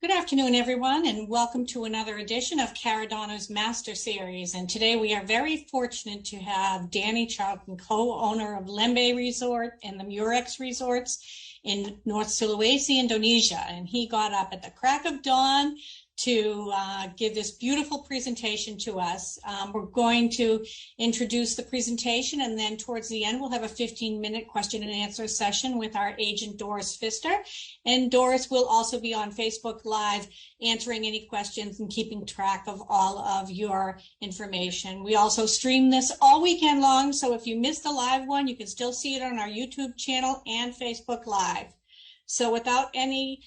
Good afternoon, everyone, and welcome to another edition of Caradonna's Master Series. And today we are very fortunate to have Danny Charlton, co-owner of Lembeh Resort and the Murex Resorts in North Sulawesi, Indonesia. And he got up at the crack of dawn to give this beautiful presentation to us. We're going to introduce the presentation, and then towards the end, we'll have a 15-minute question and answer session with our agent, Doris Pfister. And Doris will also be on Facebook Live answering any questions and keeping track of all of your information. We also stream this all weekend long, so if you missed the live one, you can still see it on our YouTube channel and Facebook Live. So without any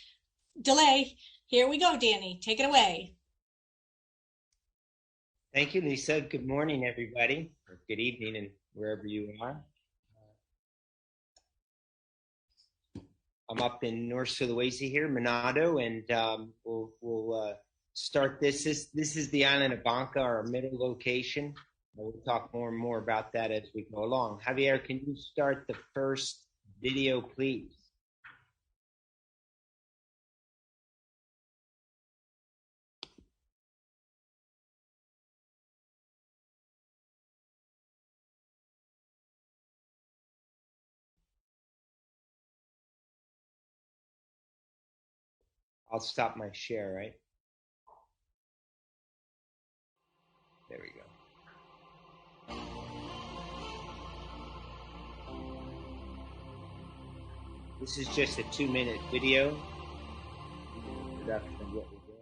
delay, here we go, Danny. Take it away. Thank you, Lisa. Good morning, everybody, or good evening, and wherever you are. I'm up in North Sulawesi here, Manado, and we'll start this. This is the island of Bangka, our middle location. We'll talk more and more about that as we go along. Javier, can you start the first video, please? I'll stop my share, right? There we go. This is just a 2-minute video. Introduction of what we're doing.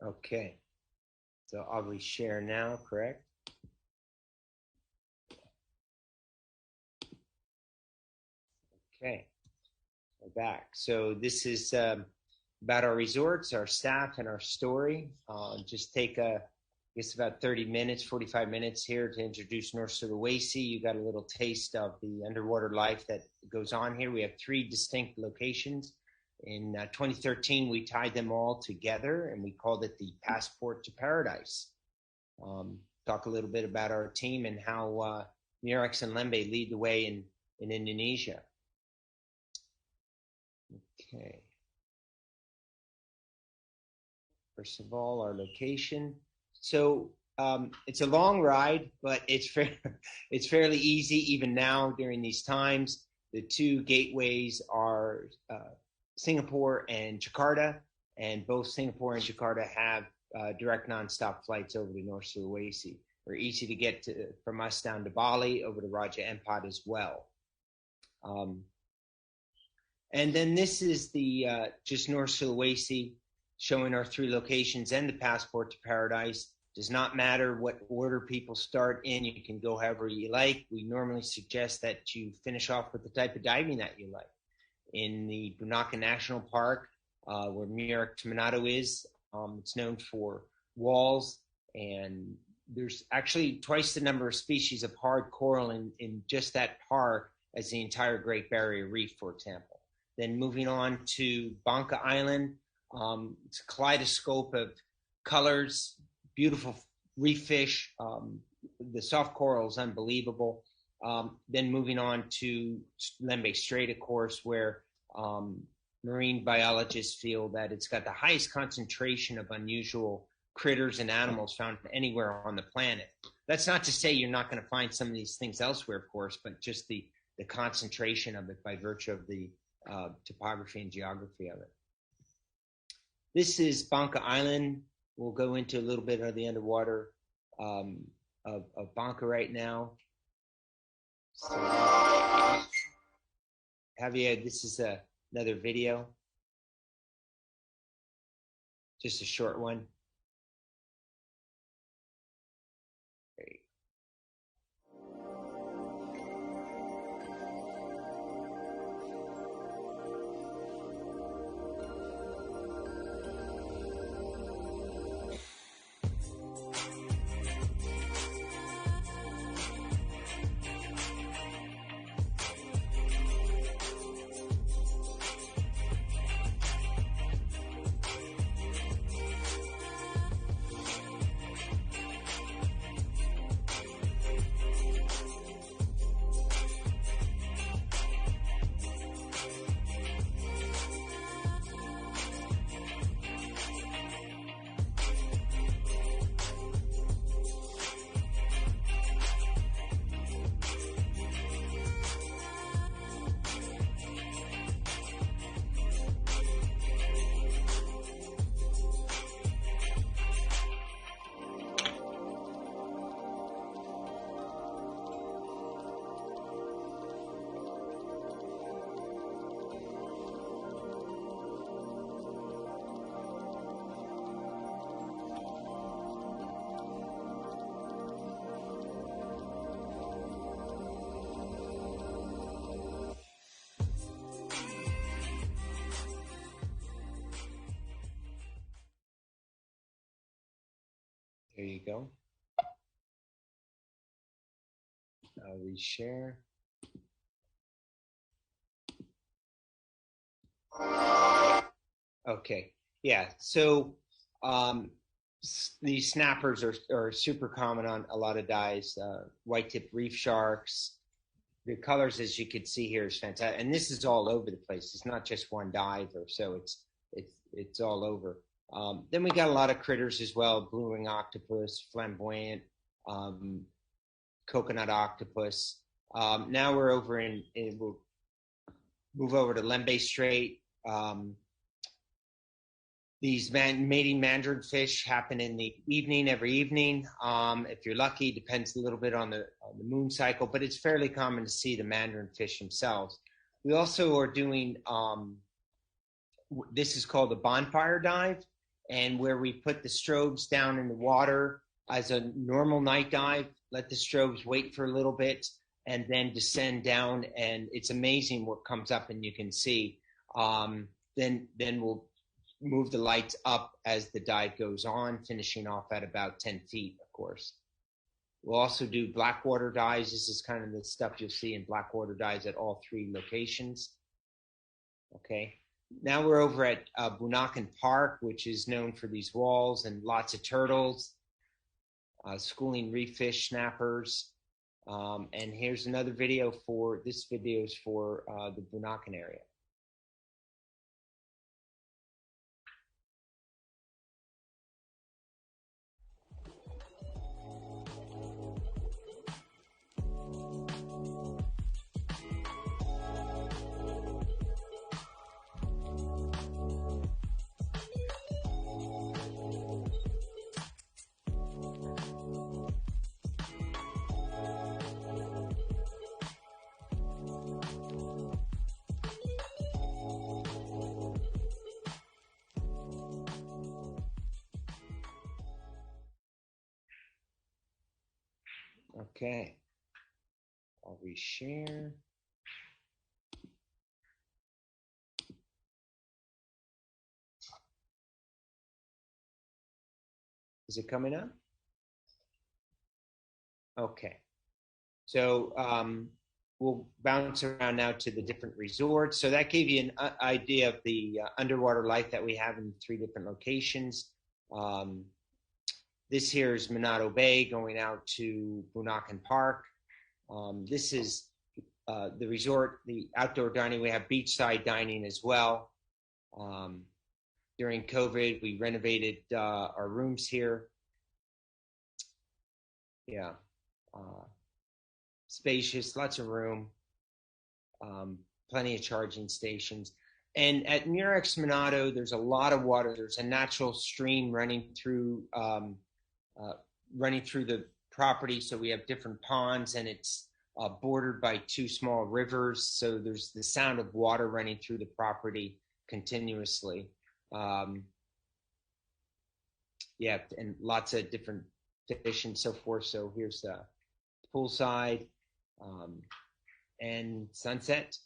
Okay, so I'll reshare now, correct? Okay, we're back. So this is about our resorts, our staff, and our story. Just take I guess about 30 minutes, 45 minutes here to introduce North Sulawesi. You got a little taste of the underwater life that goes on here. We have 3 distinct locations. In 2013, we tied them all together, and we called it the Passport to Paradise. Talk a little bit about our team and how Murex and Lembeh lead the way in Indonesia. Okay. First of all, our location. So it's a long ride, but it's fairly easy even now during these times. The 2 gateways are Singapore and Jakarta, and both Singapore and Jakarta have direct nonstop flights over to North Sulawesi. We're easy to get to from us down to Bali, over to Raja Ampat as well. And then this is the just North Sulawesi, showing our 3 locations and the Passport to Paradise. Does not matter what order people start in. You can go however you like. We normally suggest that you finish off with the type of diving that you like. in the Bunaken National Park, where Murex is. It's known for walls, and there's actually twice the number of species of hard coral in just that park as the entire Great Barrier Reef, for example. Then moving on to Banca Island, it's a kaleidoscope of colors, beautiful reef fish. The soft coral is unbelievable. Then moving on to Lembeh Strait, of course, where marine biologists feel that it's got the highest concentration of unusual critters and animals found anywhere on the planet. That's not to say you're not going to find some of these things elsewhere, of course, but just the concentration of it by virtue of the topography and geography of it. This is Banca Island. We'll go into a little bit of the underwater of Banca right now. So, Javier, this is another video, just a short one. Great. There you go. I'll reshare. Okay, yeah, so these snappers are super common on a lot of dives. White-tip reef sharks. The colors, as you can see here, is fantastic, and this is all over the place. It's not just one dive or so. It's all over. Then we got a lot of critters as well: blue ring octopus, flamboyant, coconut octopus. Now we're over we'll move over to Lembeh Strait. These mating mandarin fish happen in the evening, every evening. If you're lucky, depends a little bit on the moon cycle, but it's fairly common to see the mandarin fish themselves. We also are doing, this is called the bonfire dive, and where we put the strobes down in the water as a normal night dive, let the strobes wait for a little bit, and then descend down, and it's amazing what comes up and you can see. Then we'll move the lights up as the dive goes on, finishing off at about 10 feet, of course. We'll also do blackwater dives. This is kind of the stuff you'll see in blackwater dives at all three locations. Okay, now we're over at Bunaken Park, which is known for these walls and lots of turtles, schooling reef fish, snappers. And here's another video this video is for the Bunaken area. Okay, I'll reshare. Is it coming up? Okay. So we'll bounce around now to the different resorts. So that gave you an idea of the underwater life that we have in 3 different locations. This here is Monado Bay going out to Bunaken Park. This is the resort, the outdoor dining. We have beachside dining as well. During COVID, we renovated our rooms here. Yeah. Spacious, lots of room, plenty of charging stations. And at Murex Monado, there's a lot of water. There's a natural stream running through the property. So we have different ponds, and it's bordered by 2 small rivers. So there's the sound of water running through the property continuously. Yeah, and lots of different fish and so forth. So here's the poolside and sunset,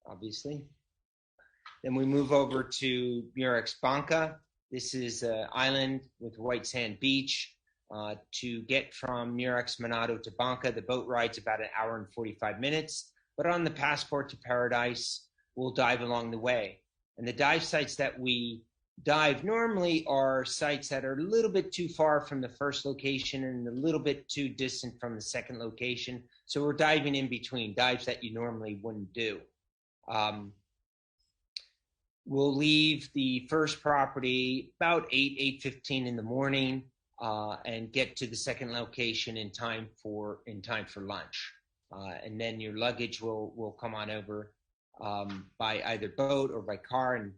obviously. Then we move over to Murex Banca. This is an island with white sand beach. To get from Murex Monado to Banca, the boat ride's about 1 hour and 45 minutes. But on the Passport to Paradise, we'll dive along the way. And the dive sites that we dive normally are sites that are a little bit too far from the first location and a little bit too distant from the second location. So we're diving in between, dives that you normally wouldn't do. We'll leave the first property about 8:15 in the morning and get to the second location in time for lunch. And then your luggage will come on over by either boat or by car. And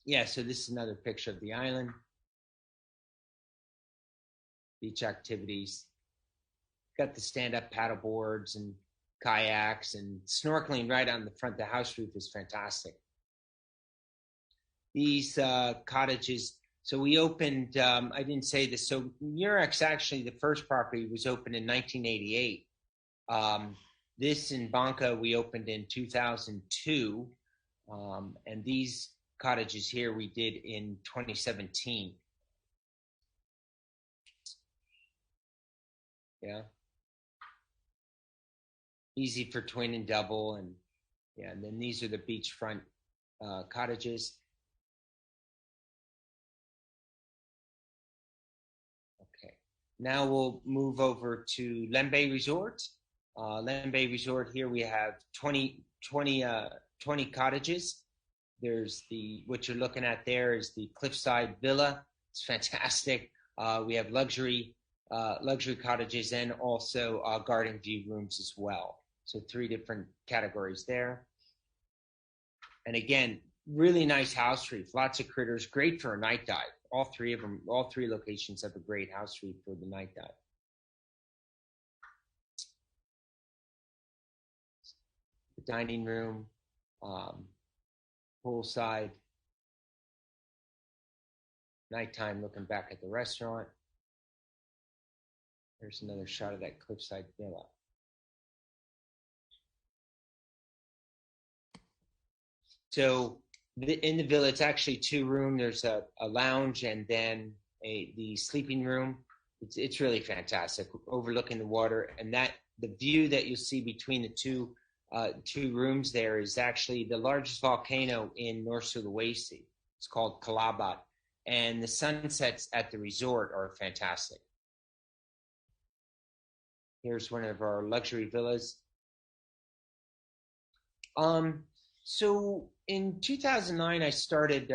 yeah, so this is another picture of the island. Beach activities. Got the stand-up paddle boards and kayaks, and snorkeling right on the front of the house roof is fantastic. These cottages, so we opened, I didn't say this, so Murex, actually the first property was opened in 1988. This in Banca we opened in 2002, and these cottages here we did in 2017. Yeah. Easy for twin and double, and yeah, and then these are the beachfront cottages. Okay, now we'll move over to Lembeh Resort. Lembeh Resort, here we have 20 cottages. There's what you're looking at there is the cliffside villa. It's fantastic. We have luxury cottages and also garden view rooms as well. So 3 different categories there. And again, really nice house reef, lots of critters, great for a night dive. All 3 of them, all 3 locations have a great house reef for the night dive. The dining room, poolside, nighttime looking back at the restaurant. There's another shot of that cliffside villa. So in the villa, it's actually 2 rooms. There's a lounge and then the sleeping room. It's really fantastic, overlooking the water. And the view that you'll see between the two rooms there is actually the largest volcano in North Sulawesi. It's called Kalabat. And the sunsets at the resort are fantastic. Here's one of our luxury villas. So in 2009, we started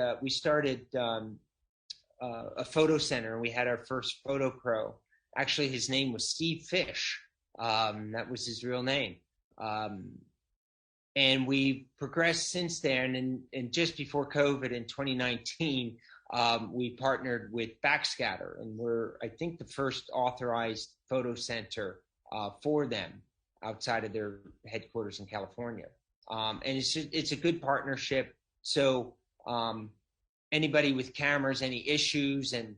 a photo center, and we had our first photo pro. Actually, his name was Steve Fish. That was his real name. And we progressed since then. And just before COVID in 2019, we partnered with Backscatter, and we're, I think, the first authorized photo center for them outside of their headquarters in California. And it's a good partnership. So anybody with cameras, any issues and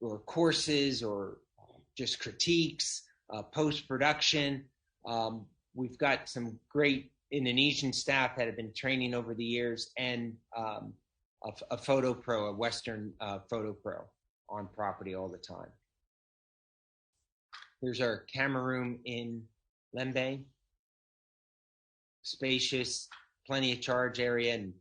or courses or just critiques, post-production, we've got some great Indonesian staff that have been training over the years, and a photo pro, a Western photo pro on property all the time. Here's our camera room in Lembeh. Spacious, plenty of charge area and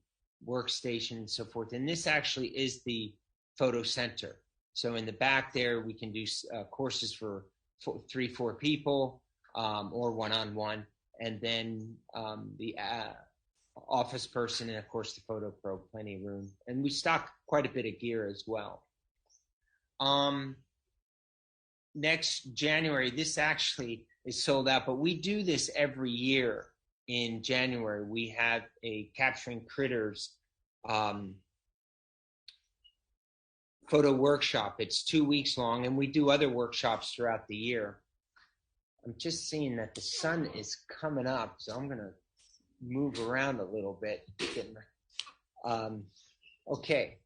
workstation and so forth. And this actually is the photo center. So in the back there, we can do courses for 3-4 people or one-on-one. And then the office person and, of course, the photo pro, plenty of room. And we stock quite a bit of gear as well. Next January, this actually is sold out, but we do this every year in January. We have a Capturing Critters photo workshop. It's 2 weeks long, and we do other workshops throughout the year. I'm just seeing that the sun is coming up, so I'm going to move around a little bit. Okay.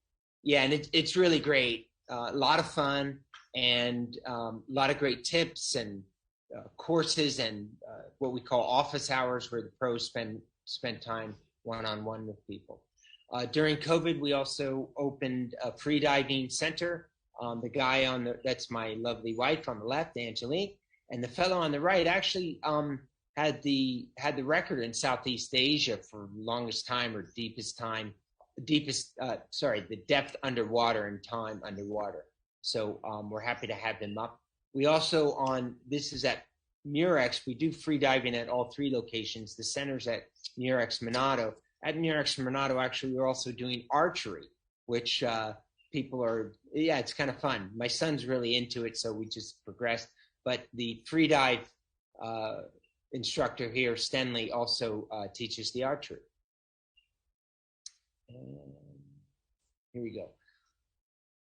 Yeah, and it's really great. A lot of fun and a lot of great tips and courses and what we call office hours, where the pros spend time one-on-one with people. During COVID, we also opened a free diving center. The guy that's my lovely wife on the left, Angelique, and the fellow on the right actually had the record in Southeast Asia for longest time, or the depth underwater and time underwater. So we're happy to have him up. We also this is at Murex, we do free diving at all 3 locations. The center's at Murex Monado. At Murex Monado, actually, we're also doing archery, which it's kind of fun. My son's really into it, so we just progressed. But the free dive instructor here, Stenley, also teaches the archery. And here we go.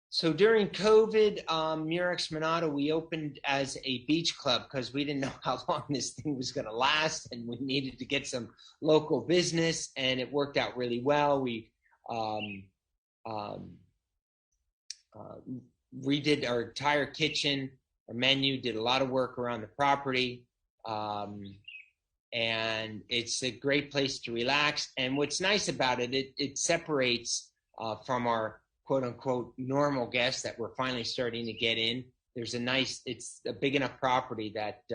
So during COVID, Murex Monado, we opened as a beach club because we didn't know how long this thing was going to last, and we needed to get some local business, and it worked out really well. We redid our entire kitchen, our menu, did a lot of work around the property, and it's a great place to relax. And what's nice about it, it separates from our quote-unquote normal guests that we're finally starting to get in. It's a big enough property that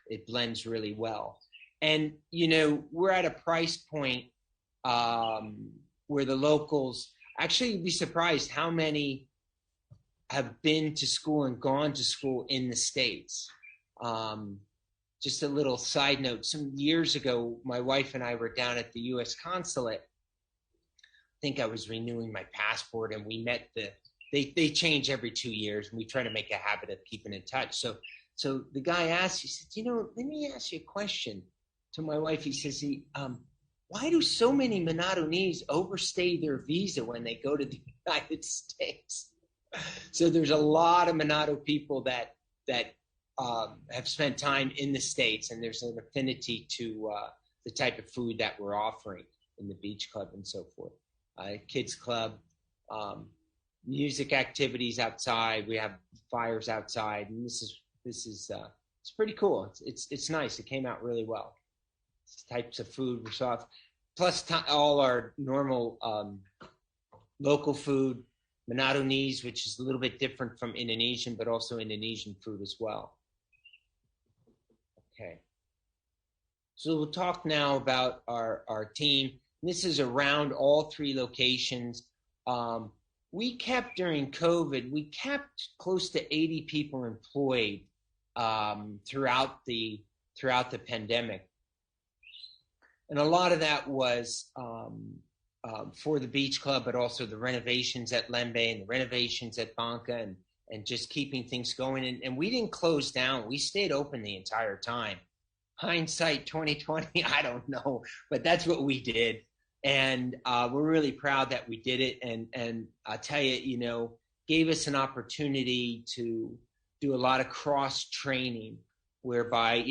it blends really well. And, we're at a price point where the locals, actually you'd be surprised how many have been to school and gone to school in the States. Just a little side note, some years ago, my wife and I were down at the U.S. consulate. I think I was renewing my passport, and we met they change every 2 years, and we try to make a habit of keeping in touch. So the guy asked, he said, let me ask you a question. To my wife, he says, why do so many Monadonese overstay their visa when they go to the United States? So there's a lot of Monado people that have spent time in the States, and there's an affinity to the type of food that we're offering in the beach club and so forth. Kids club, music activities outside. We have fires outside, and this is it's pretty cool. It's nice. It came out really well. Types of food we saw, plus all our normal local food, Monadonese, which is a little bit different from Indonesian, but also Indonesian food as well. Okay. So we'll talk now about our team. This is around all 3 locations. During COVID, we kept close to 80 people employed throughout the pandemic. And a lot of that was for the beach club, but also the renovations at Lembeh and the renovations at Banca and just keeping things going. And we didn't close down. We stayed open the entire time. Hindsight 2020, I don't know, but that's what we did. And we're really proud that we did it. And I'll tell you, gave us an opportunity to do a lot of cross training, whereby,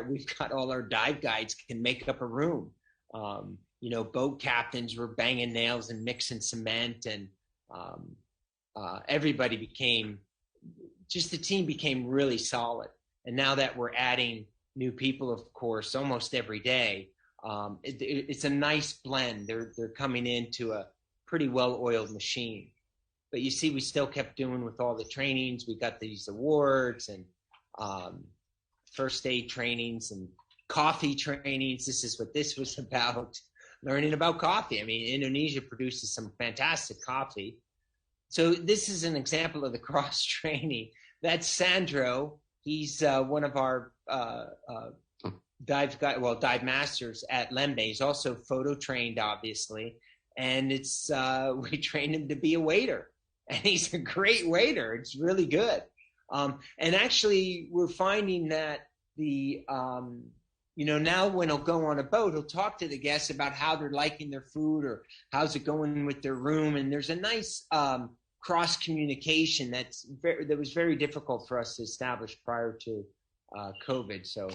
we've got all our dive guides can make up a room. Boat captains were banging nails and mixing cement, and everybody the team became really solid. And now that we're adding new people, of course, almost every day, it's a nice blend. They're coming into pretty well-oiled machine. But you see, we still kept doing with all the trainings. We got these awards and first aid trainings and coffee trainings. This is what this was about, learning about coffee. I mean, Indonesia produces some fantastic coffee. So this is an example of the cross training. That's Sandro. He's one of our dive masters at Lembeh. He's also photo trained, obviously. And it's we trained him to be a waiter. And he's a great waiter. It's really good. And actually, we're finding that now when he'll go on a boat, he'll talk to the guests about how they're liking their food or how's it going with their room. And there's a nice cross communication that was very difficult for us to establish prior to COVID. So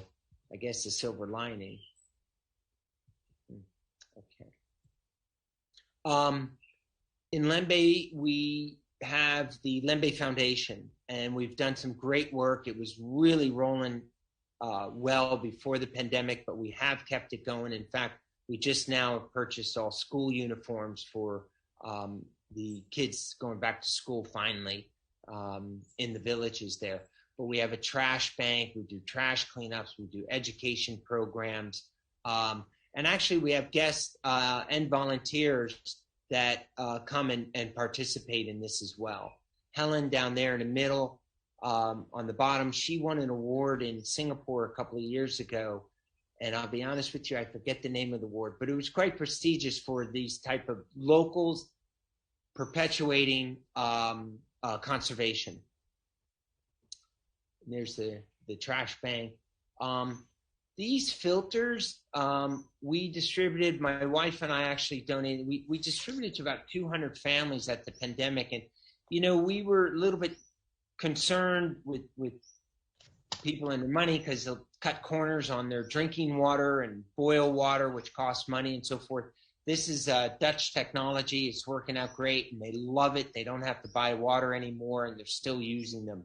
I guess the silver lining. Okay. In Lembeh, we have the Lembeh Foundation, and we've done some great work. It was really rolling well before the pandemic, but we have kept it going. In fact, we just now purchased all school uniforms for the kids going back to school finally in the villages there. But we have a trash bank, we do trash cleanups, we do education programs. And actually we have guests and volunteers that come and participate in this as well. Helen down there in the middle, on the bottom, she won an award in Singapore a couple of years ago. And I'll be honest with you, I forget the name of the award, but it was quite prestigious for these type of locals perpetuating conservation. And there's the trash bank. These filters, we distributed, my wife and I actually donated, we distributed to about 200 families at the pandemic. And, we were a little bit concerned with people and their money because they'll cut corners on their drinking water and boil water, which costs money and so forth. This is Dutch technology. It's working out great, and they love it. They don't have to buy water anymore, and they're still using them.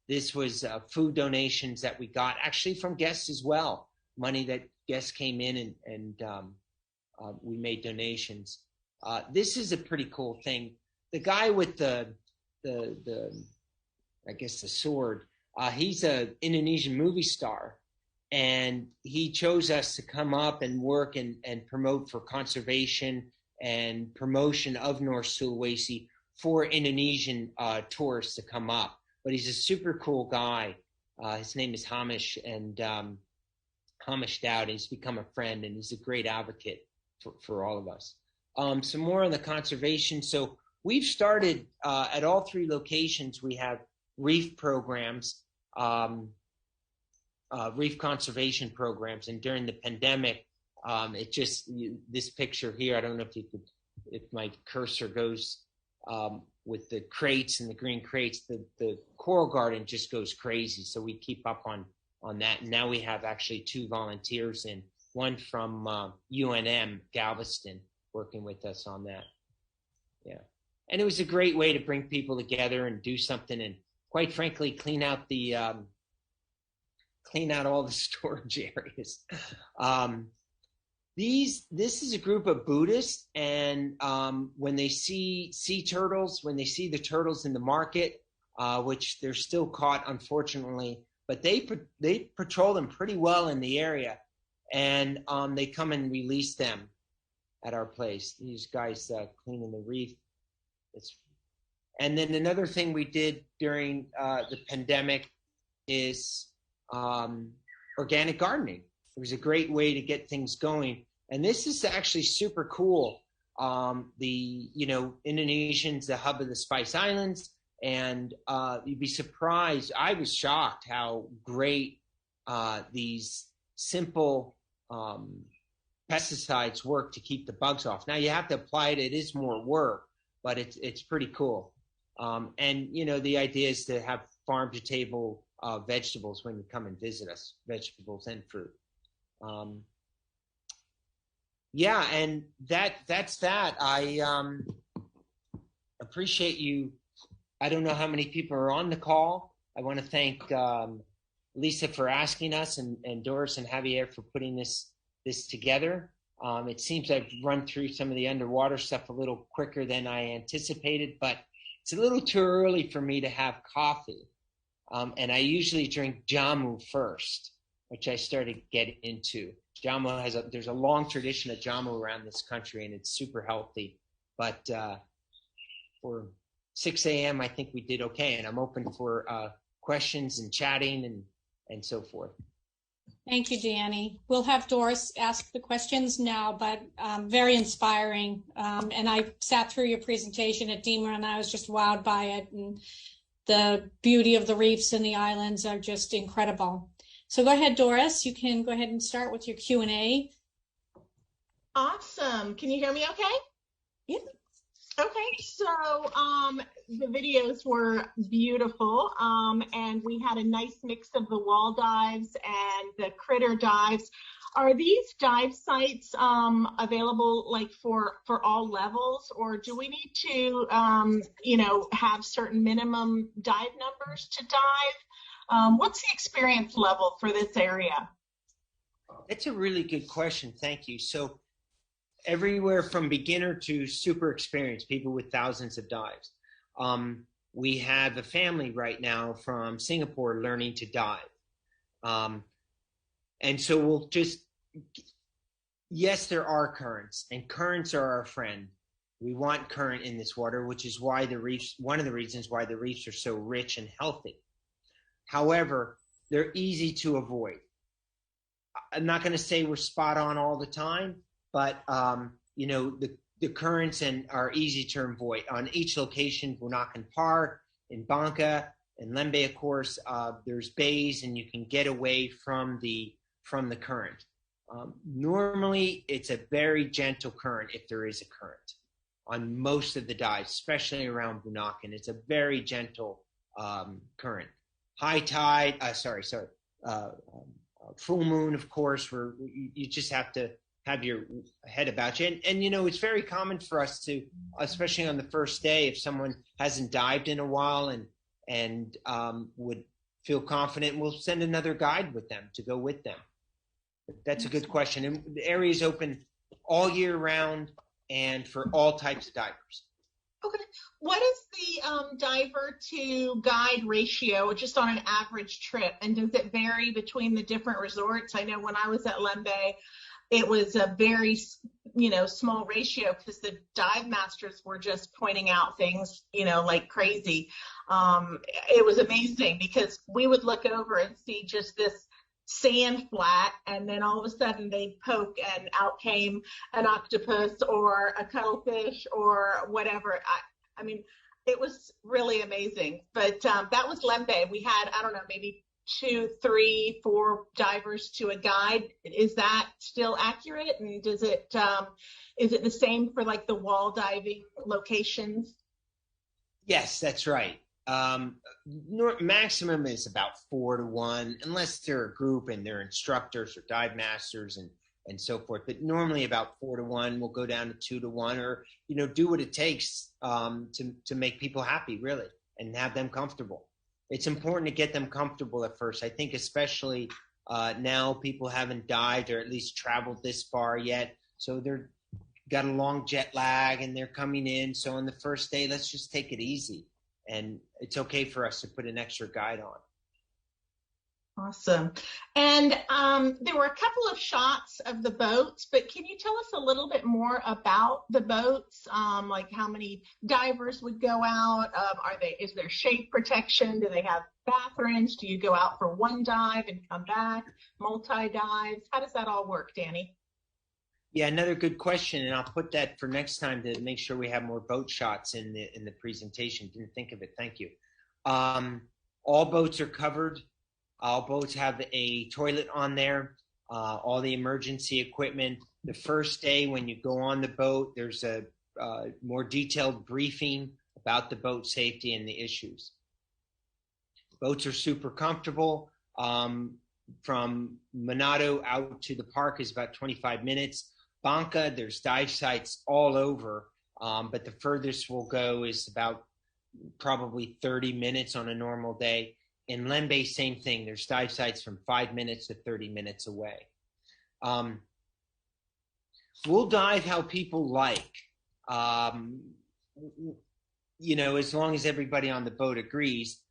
This was food donations that we got, actually from guests as well. Money that guests came in and we made donations. This is a pretty cool thing. The guy with the I guess the sword, he's an Indonesian movie star. And he chose us to come up and work and promote for conservation and promotion of North Sulawesi for Indonesian tourists to come up. But he's a super cool guy. His name is Hamish, and Hamish Dowd. He's become a friend, and he's a great advocate for all of us. Some more on the conservation. So we've started at all three locations. We have reef programs. Reef conservation programs, and during the pandemic, this picture here, I don't know if my cursor goes with the crates and the green crates, the coral garden just goes crazy. So we keep up on that. And now we have actually 2 volunteers in, one from UNM Galveston working with us on that. Yeah. And it was a great way to bring people together and do something, and quite frankly, clean out all the storage areas. This is a group of Buddhists, and when they see sea turtles, when they see the turtles in the market, which they're still caught, unfortunately, but they patrol them pretty well in the area, and they come and release them at our place. These guys cleaning the reef. And then another thing we did during the pandemic is organic gardening. It was a great way to get things going. And this is actually super cool. Indonesian's the hub of the Spice Islands, and you'd be surprised. I was shocked how great these simple pesticides work to keep the bugs off. Now you have to apply it. It is more work, but it's pretty cool. And the idea is to have farm to table vegetables when you come and visit us, vegetables and fruit. And that's that. I appreciate you. I don't know how many people are on the call. I want to thank Lisa for asking us, and Doris and Javier for putting this together. It seems I've run through some of the underwater stuff a little quicker than I anticipated, but it's a little too early for me to have coffee. And I usually drink jamu first, which I started getting into. Jamu there's a long tradition of jamu around this country, and it's super healthy. But for 6 a.m., I think we did okay, and I'm open for questions and chatting and so forth. Thank you, Danny. We'll have Doris ask the questions now, but very inspiring. And I sat through your presentation at DEMA, and I was just wowed by it. And the beauty of the reefs and the islands are just incredible. So go ahead, Doris. You can go ahead and start with your Q&A. Awesome. Can you hear me okay? Yeah. Okay, so the videos were beautiful, and we had a nice mix of the wall dives and the critter dives. Are these dive sites available like for all levels, or do we need to, have certain minimum dive numbers to dive? What's the experience level for this area? That's a really good question. Thank you. So everywhere from beginner to super experienced, people with thousands of dives. We have a family right now from Singapore learning to dive. And so we'll just, yes, there are currents, and currents are our friend. We want current in this water, which is why the reefs, one of the reasons why the reefs are so rich and healthy. However, they're easy to avoid. I'm not going to say we're spot on all the time, but the currents are easy to avoid. On each location, Bunaken Park, in Bangka, in Lembeh, of course, there's bays, and you can get away from the current. Normally, it's a very gentle current if there is a current on most of the dives, especially around Bunaken. It's a very gentle current. High tide, full moon, of course, where you just have to have your head about you. And it's very common for us to, especially on the first day, if someone hasn't dived in a while and would feel confident, we'll send another guide with them to go with them. That's a good question. And the area is open all year round and for all types of divers. Okay. What is the diver to guide ratio just on an average trip? And does it vary between the different resorts? I know when I was at Lembeh, it was a very, small ratio because the dive masters were just pointing out things, like crazy. It was amazing because we would look over and see just this sand flat, and then all of a sudden they'd poke and out came an octopus or a cuttlefish or whatever. I mean, it was really amazing. But that was Lembeh. We had, I don't know, maybe 2, 3, 4 divers to a guide. Is that still accurate? And is it the same for like the wall diving locations? Yes, that's right. Maximum is about 4 to 1, unless they're a group and they're instructors or dive masters and so forth. But normally about 4 to 1, we'll go down to 2 to 1, or do what it takes to make people happy, really, and have them comfortable. It's important to get them comfortable at first. I think especially now people haven't dived or at least traveled this far yet, so they're got a long jet lag and they're coming in. So on the first day, let's just take it easy. And it's okay for us to put an extra guide on. Awesome. And there were a couple of shots of the boats, but can you tell us a little bit more about the boats? Like how many divers would go out? Is there shade protection? Do they have bathrooms? Do you go out for one dive and come back? Multi-dives? How does that all work, Danny? Yeah, another good question, and I'll put that for next time to make sure we have more boat shots in the presentation. Didn't think of it. Thank you. All boats are covered. All boats have a toilet on there. All the emergency equipment. The first day when you go on the boat, there's a more detailed briefing about the boat safety and the issues. Boats are super comfortable. From Manado out to the park is about 25 minutes. Bangka, there's dive sites all over, but the furthest we'll go is about probably 30 minutes on a normal day. In Lembeh, same thing. There's dive sites from 5 minutes to 30 minutes away. We'll dive how people like. As long as everybody on the boat agrees.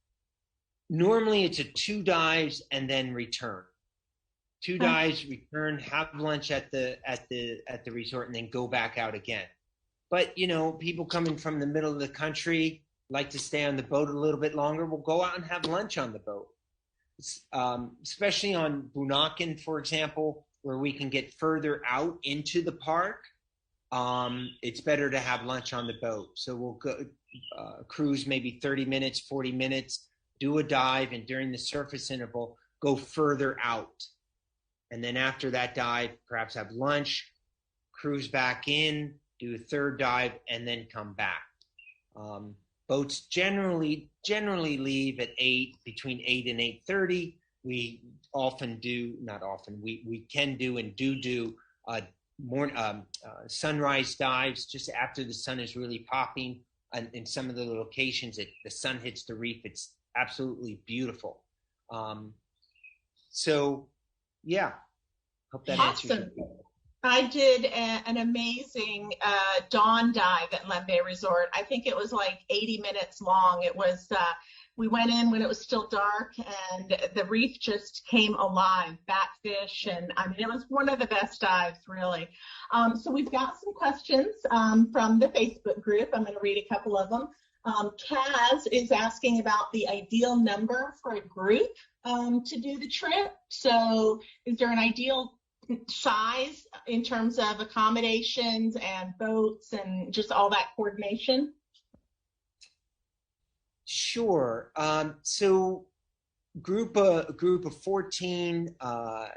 Normally it's a 2 dives and then return. 2 dives, return, have lunch at the resort, and then go back out again. But people coming from the middle of the country like to stay on the boat a little bit longer. We'll go out and have lunch on the boat. Especially on Bunaken, for example, where we can get further out into the park. It's better to have lunch on the boat. So we'll go cruise maybe 30 minutes, 40 minutes, do a dive, and during the surface interval, go further out. And then after that dive, perhaps have lunch, cruise back in, do a 3rd dive, and then come back. Boats generally leave at between 8 and 8:30. We often do, not often, we can do and do sunrise dives just after the sun is really popping. And in some of the locations, the sun hits the reef. It's absolutely beautiful. Yeah, hope that answers your question. I did an amazing dawn dive at Lembeh Resort. I think it was like 80 minutes long. It was, we went in when it was still dark, and the reef just came alive, batfish, and I mean, it was one of the best dives, really. So we've got some questions from the Facebook group. I'm going to read a couple of them. Kaz is asking about the ideal number for a group to do the trip. So is there an ideal size in terms of accommodations and boats and just all that coordination? Sure. So group of 14,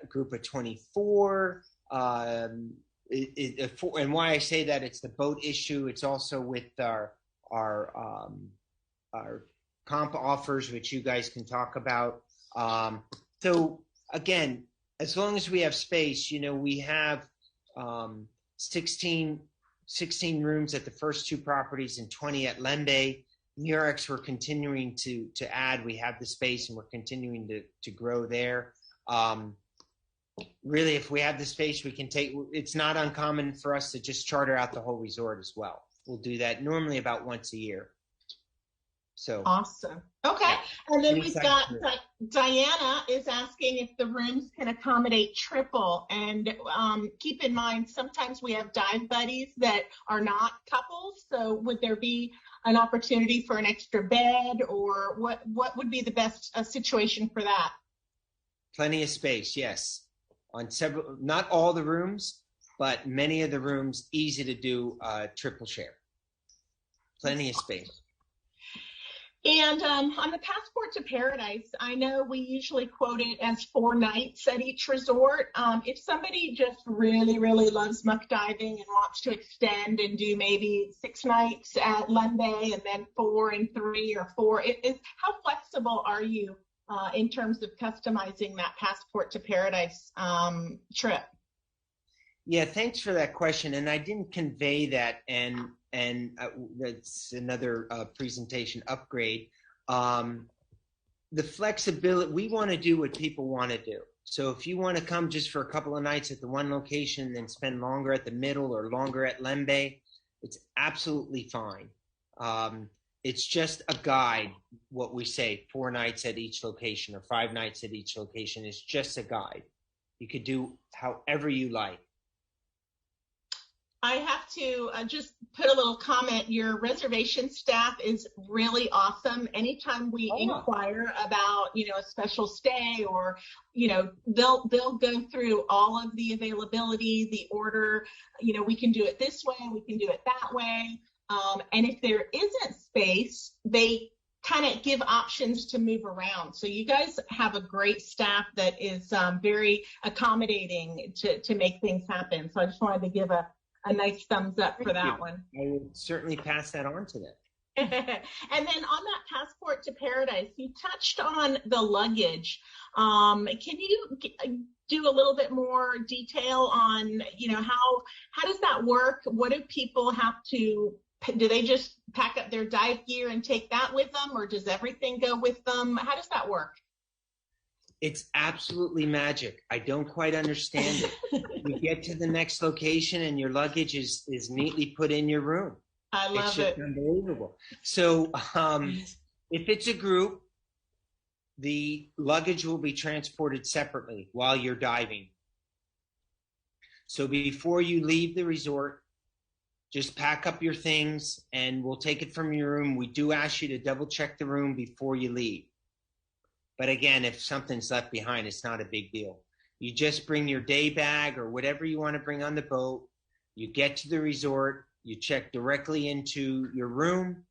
group of 24, and why I say that, it's the boat issue. It's also with our comp offers, which you guys can talk about. So again, as long as we have space, we have 16 rooms at the first 2 properties and 20 at Lembeh. Murex, we're continuing to add. We have the space, and we're continuing to grow there. Really, if we have the space, we can take. It's not uncommon for us to just charter out the whole resort as well. We'll do that normally about once a year. So awesome. Okay, and then we've got Diana is asking if the rooms can accommodate triple. And keep in mind, sometimes we have dive buddies that are not couples. So would there be an opportunity for an extra bed, or what would be the best situation for that? Plenty of space, yes. On several, not all the rooms, but many of the rooms, easy to do triple share. Plenty of space. And on the Passport to Paradise, I know we usually quote it as 4 nights at each resort. If somebody just really, really loves muck diving and wants to extend and do maybe 6 nights at Lembeh and then 4 and 3 or 4, how flexible are you in terms of customizing that Passport to Paradise trip? Yeah, thanks for that question. And I didn't convey that, and that's another presentation upgrade. The flexibility, we want to do what people want to do. So if you want to come just for a couple of nights at the one location and then spend longer at the middle or longer at Lembeh, it's absolutely fine. It's just a guide, what we say, 4 nights at each location or 5 nights at each location is just a guide. You could do however you like. I have to just put a little comment. Your reservation staff is really awesome. Anytime we inquire about, a special stay or, they'll go through all of the availability, the order, we can do it this way, we can do it that way. And if there isn't space, they kind of give options to move around. So you guys have a great staff that is very accommodating to make things happen. So I just wanted to give a nice thumbs up for that one. I would certainly pass that on to them. And then on that Passport to Paradise, you touched on the luggage. Can you do a little bit more detail on, how does that work? What do people have to, do they just pack up their dive gear and take that with them, or does everything go with them? How does that work? It's absolutely magic. I don't quite understand it. You get to the next location and your luggage is neatly put in your room. I love it's just it. Unbelievable. So if it's a group, the luggage will be transported separately while you're diving. So before you leave the resort, just pack up your things and we'll take it from your room. We do ask you to double check the room before you leave. But again, if something's left behind, it's not a big deal. You just bring your day bag or whatever you want to bring on the boat. You get to the resort, you check directly into your room,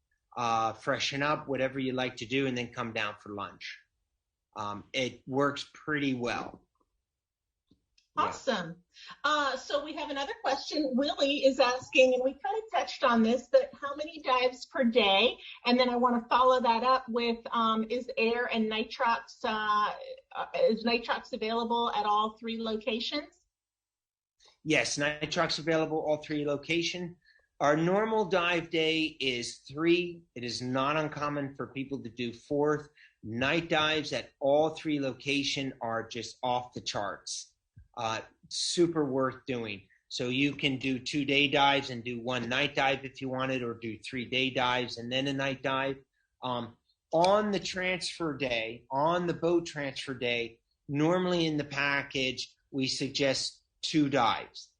freshen up, whatever you like to do, and then come down for lunch. It works pretty well. Awesome. So we have another question. Willie is asking, and we kind of touched on this, but how many dives per day? And then I want to follow that up with, is air and nitrox, is nitrox available at all 3 locations? Yes, nitrox available all 3 locations. Our normal dive day is 3. It is not uncommon for people to do 4th. Night dives at all 3 locations are just off the charts. Super worth doing. So you can do 2-day dives and do 1 night dive if you wanted, or do 3-day dives and then a night dive. On the transfer day, on the boat transfer day, normally in the package, we suggest 2 dives.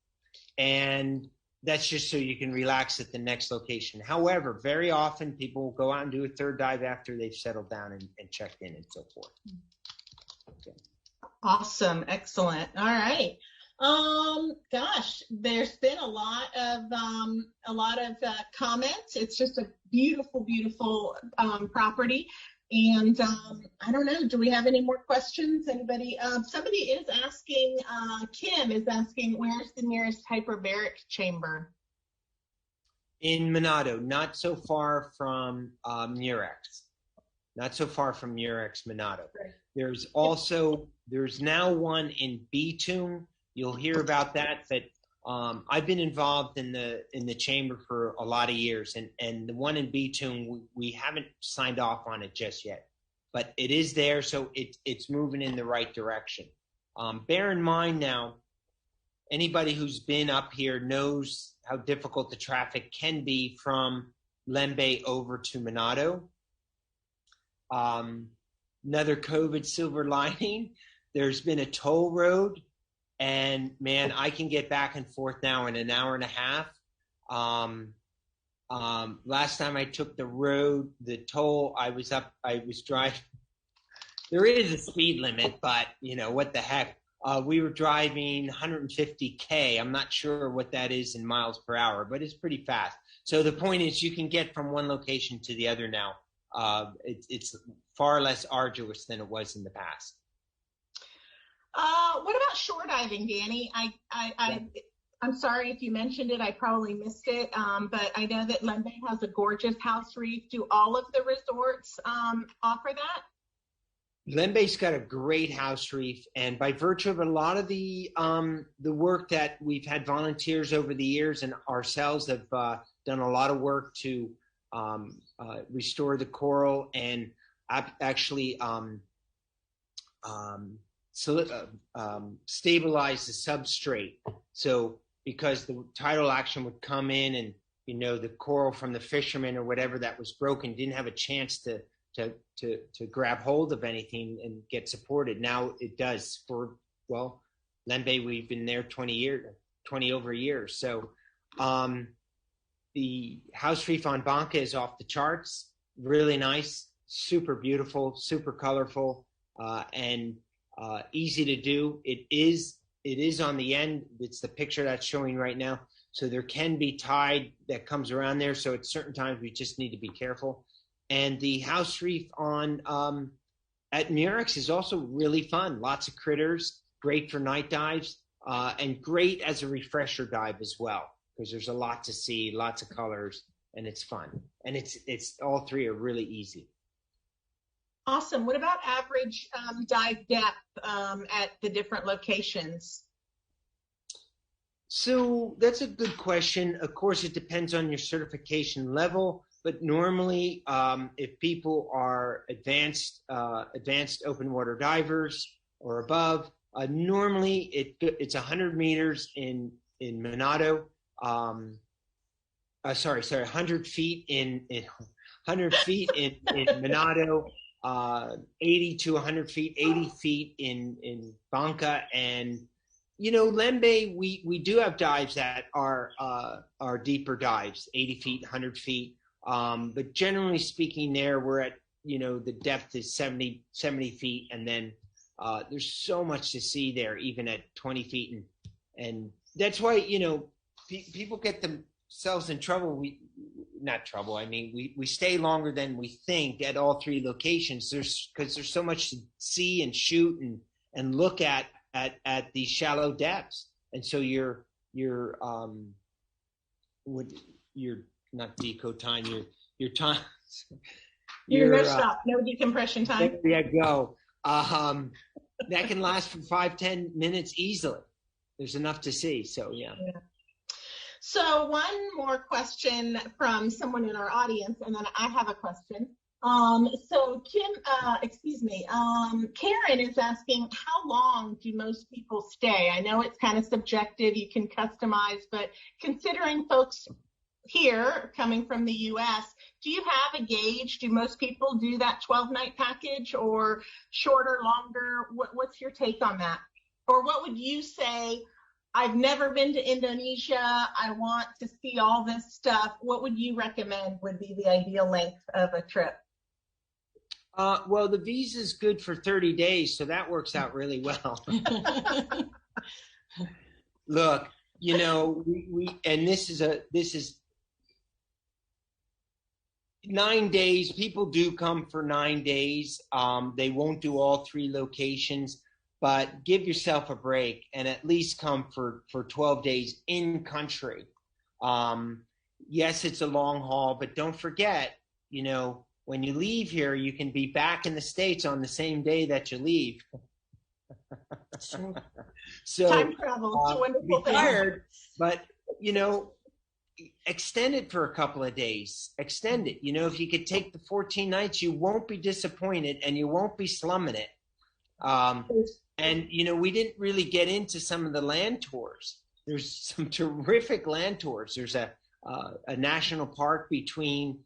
And that's just so you can relax at the next location. However, very often people will go out and do a 3rd dive after they've settled down and checked in and so forth. Okay. Awesome. Excellent. All right. Gosh, there's been a lot of comments. It's just a beautiful, beautiful property. And I don't know, do we have any more questions? Anybody? Somebody is asking, Kim is asking, where's the nearest hyperbaric chamber? In Monado, not so far from Murex. Not so far from Murex, Monado. Right. There's now one in Beatoon. You'll hear about that, but I've been involved in the chamber for a lot of years, and the one in Beatoon, we haven't signed off on it just yet, but it is there, so it's moving in the right direction. Bear in mind now, anybody who's been up here knows how difficult the traffic can be from Lembeh over to Monado. Another COVID silver lining, there's been a toll road, and man, I can get back and forth now in an hour and a half. Last time I took the road, the toll, I was driving. There is a speed limit, but you know, what the heck? We were driving 150K. I'm not sure what that is in miles per hour, but it's pretty fast. So the point is you can get from one location to the other now. It's far less arduous than it was in the past. What about shore diving, Danny? I'm sorry if you mentioned it. I probably missed it. But I know that Lembeh has a gorgeous house reef. Do all of the resorts offer that? Lembeh's got a great house reef, and by virtue of a lot of the work that we've had volunteers over the years and ourselves have done a lot of work to restore the coral and actually stabilize the substrate. So because the tidal action would come in and, you know, the coral from the fishermen or whatever that was broken didn't have a chance to grab hold of anything and get supported. Now it does. For, well, Lembeh, we've been there 20 over years. So the house reef on Banca is off the charts. Really nice, super beautiful, super colorful, and easy to do. It is on the end. It's the picture that's showing right now. So there can be tide that comes around there. So at certain times we just need to be careful. And the house reef on at Murex is also really fun. Lots of critters, great for night dives, and great as a refresher dive as well, because there's a lot to see, lots of colors, and it's fun. And it's all 3 are really easy. Awesome. What about average dive depth at the different locations? So that's a good question. Of course, it depends on your certification level, but normally if people are advanced open water divers, or above. Normally it's 100 meters in Monado. 100 feet in 100 feet in Monado, 80 to 100 feet, 80 feet in Banca, and Lembeh, we do have dives that are deeper dives, 80 feet, 100 feet. But generally speaking, there we're at the depth is 70 feet, and then there's so much to see there, even at 20 feet, and that's why people get themselves in trouble. Not trouble. I mean, we stay longer than we think at all three locations. Because there's so much to see and shoot and look at these shallow depths, and so you're not deco time. Your time. You're messed up. No decompression time. There you go. That can last for 5-10 minutes easily. There's enough to see. So yeah. So one more question from someone in our audience, and then I have a question. So Karen is asking, how long do most people stay? I know it's kind of subjective, you can customize, but considering folks here coming from the US, do you have a gauge? Do most people do that 12-night package, or shorter, longer? What's your take on that? Or what would you say? I've never been to Indonesia. I want to see all this stuff. What would you recommend would be the ideal length of a trip? Well, the visa is good for 30 days, so that works out really well. Look, and this is 9 days. People do come for 9 days. They won't do all three locations. But give yourself a break and at least come for 12 days in country. Yes, it's a long haul, but don't forget, when you leave here, you can be back in the States on the same day that you leave. So time travel, it's a wonderful thing. Tired, but extend it for a couple of days. Extend it. If you could take the 14 nights, you won't be disappointed and you won't be slumming it. And, we didn't really get into some of the land tours. There's some terrific land tours. There's a national park between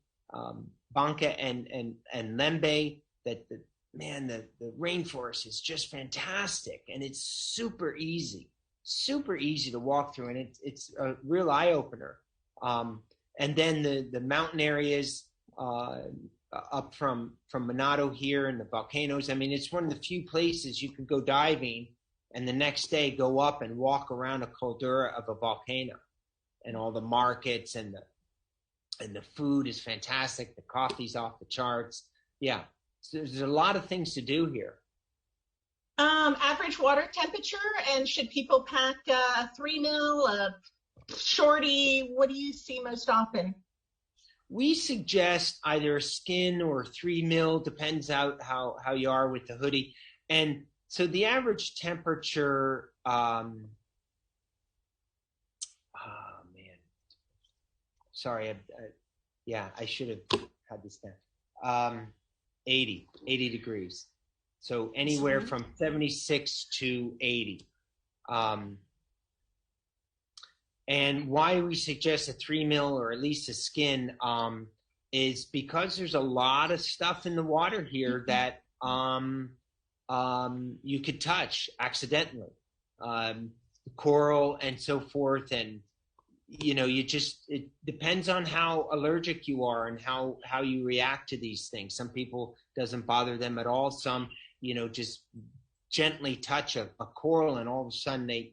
Banca and Lembeh that the rainforest is just fantastic. And it's super easy to walk through. And it's a real eye opener. And then the mountain areas, up from Monado here and the volcanoes. I mean, it's one of the few places you can go diving and the next day go up and walk around a caldera of a volcano, and all the markets and the food is fantastic. The coffee's off the charts. Yeah. So there's a lot of things to do here. Average water temperature, and should people pack 3 mil, a shorty? What do you see most often? We suggest either a skin or 3 mil, depends out how you are with the hoodie. And so the average temperature, I should have had this down. 80 degrees. So anywhere from 76 to 80. And why we suggest a 3 mil or at least a skin is because there's a lot of stuff in the water here that you could touch accidentally, coral and so forth. And it depends on how allergic you are and how you react to these things. Some people doesn't bother them at all. Some just gently touch a coral and all of a sudden they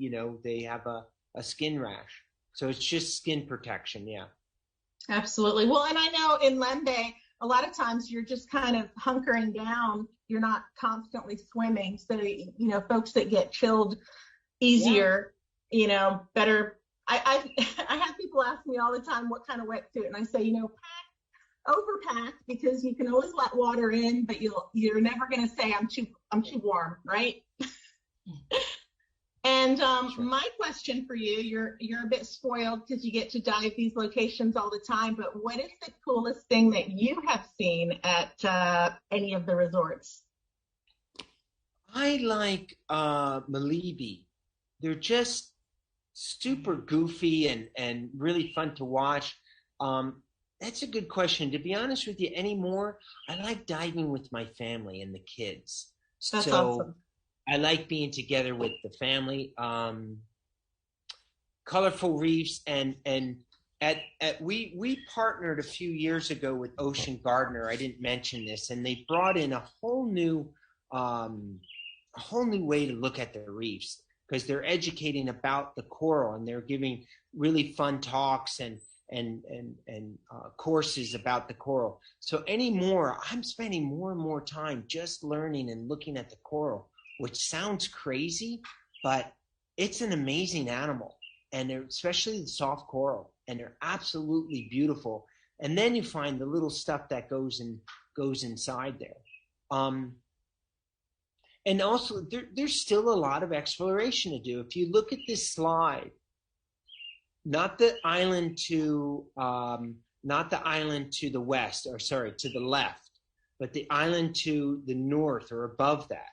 have a skin rash. So it's just skin protection. Yeah. Absolutely. Well, and I know in Lembeh, a lot of times you're just kind of hunkering down. You're not constantly swimming. So, folks that get chilled easier, better. I have people ask me all the time, what kind of wetsuit? And I say, overpack, because you can always let water in, but you're never going to say I'm too warm. Right. And Sure. My question for you, you're a bit spoiled because you get to dive these locations all the time, but what is the coolest thing that you have seen at any of the resorts? I like Malibu. They're just super goofy and really fun to watch. That's a good question. To be honest with you, anymore, I like diving with my family and the kids. That's So awesome. I like being together with the family. Colorful reefs and we partnered a few years ago with Ocean Gardener. I didn't mention this, and they brought in a whole new way to look at the reefs, because they're educating about the coral, and they're giving really fun talks and courses about the coral. So anymore, I'm spending more and more time just learning and looking at the coral, which sounds crazy, but it's an amazing animal, and especially the soft coral, and they're absolutely beautiful. And then you find the little stuff that goes inside there. And also, there's still a lot of exploration to do. If you look at this slide, not the island to the west, or sorry, to the left, but the island to the north or above that,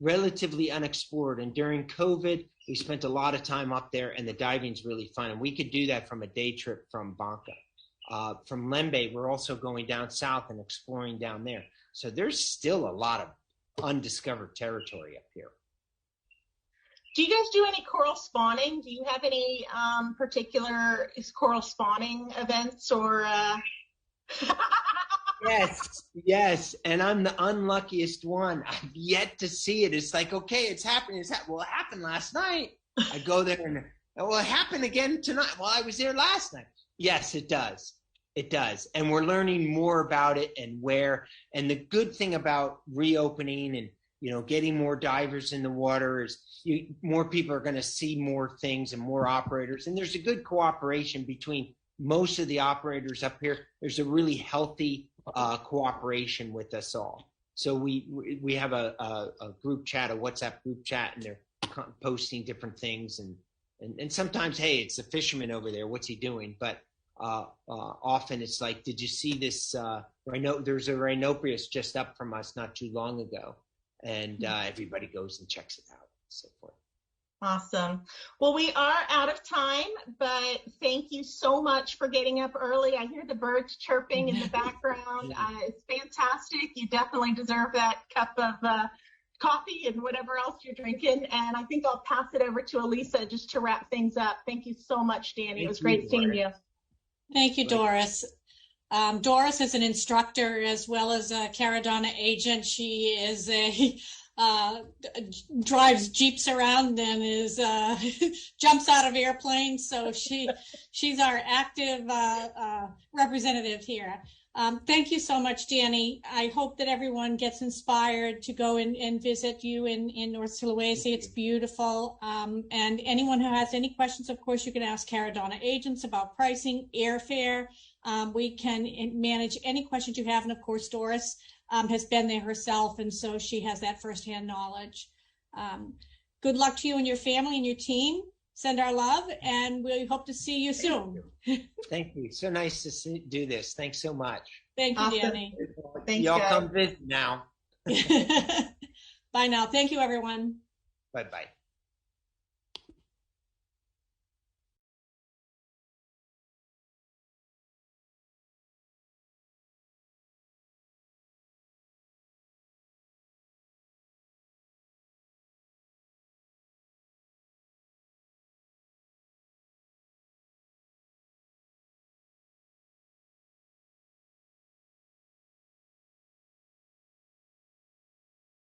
relatively unexplored. And during COVID, we spent a lot of time up there, and the diving's really fun. And we could do that from a day trip from Banca. From Lembeh, we're also going down south and exploring down there. So there's still a lot of undiscovered territory up here. Do you guys do any coral spawning? Do you have any particular coral spawning events or? Yes. And I'm the unluckiest one. I've yet to see it. It's like, okay, it's happening. Well, it happened last night. I go there and, well, it happened again tonight. Well, I was there last night. Yes, it does. It does. And we're learning more about it and where. And the good thing about reopening and, getting more divers in the water is more people are going to see more things and more operators. And there's a good cooperation between most of the operators up here. There's a really healthy cooperation with us all. So we have a group chat, a WhatsApp group chat, and they're posting different things. And sometimes, hey, it's a fisherman over there. What's he doing? But often it's like, did you see this? There's a rhinoceros just up from us not too long ago. And everybody goes and checks it out and so forth. Awesome. Well, we are out of time, but thank you so much for getting up early. I hear the birds chirping in the background. It's fantastic. You definitely deserve that cup of coffee and whatever else you're drinking. And I think I'll pass it over to Elisa just to wrap things up. Thank you so much, Danny. It was great seeing you. Thank you, Doris. Doris is an instructor as well as a Caradonna agent. She is drives Jeeps around and is jumps out of airplanes. So she's our active representative here. Thank you so much, Danny. I hope that everyone gets inspired to go and visit you in North Sulawesi. It's beautiful. And anyone who has any questions, of course, you can ask Caradonna agents about pricing, airfare. We can manage any questions you have. And of course, Doris has been there herself, and so she has that firsthand knowledge. Good luck to you and your family and your team. Send our love, and we hope to see you soon. Thank you. So nice to do this. Thanks so much. Thank you, Danny. Thanks, y'all guys. come visit now. Bye now. Thank you, everyone. Bye-bye.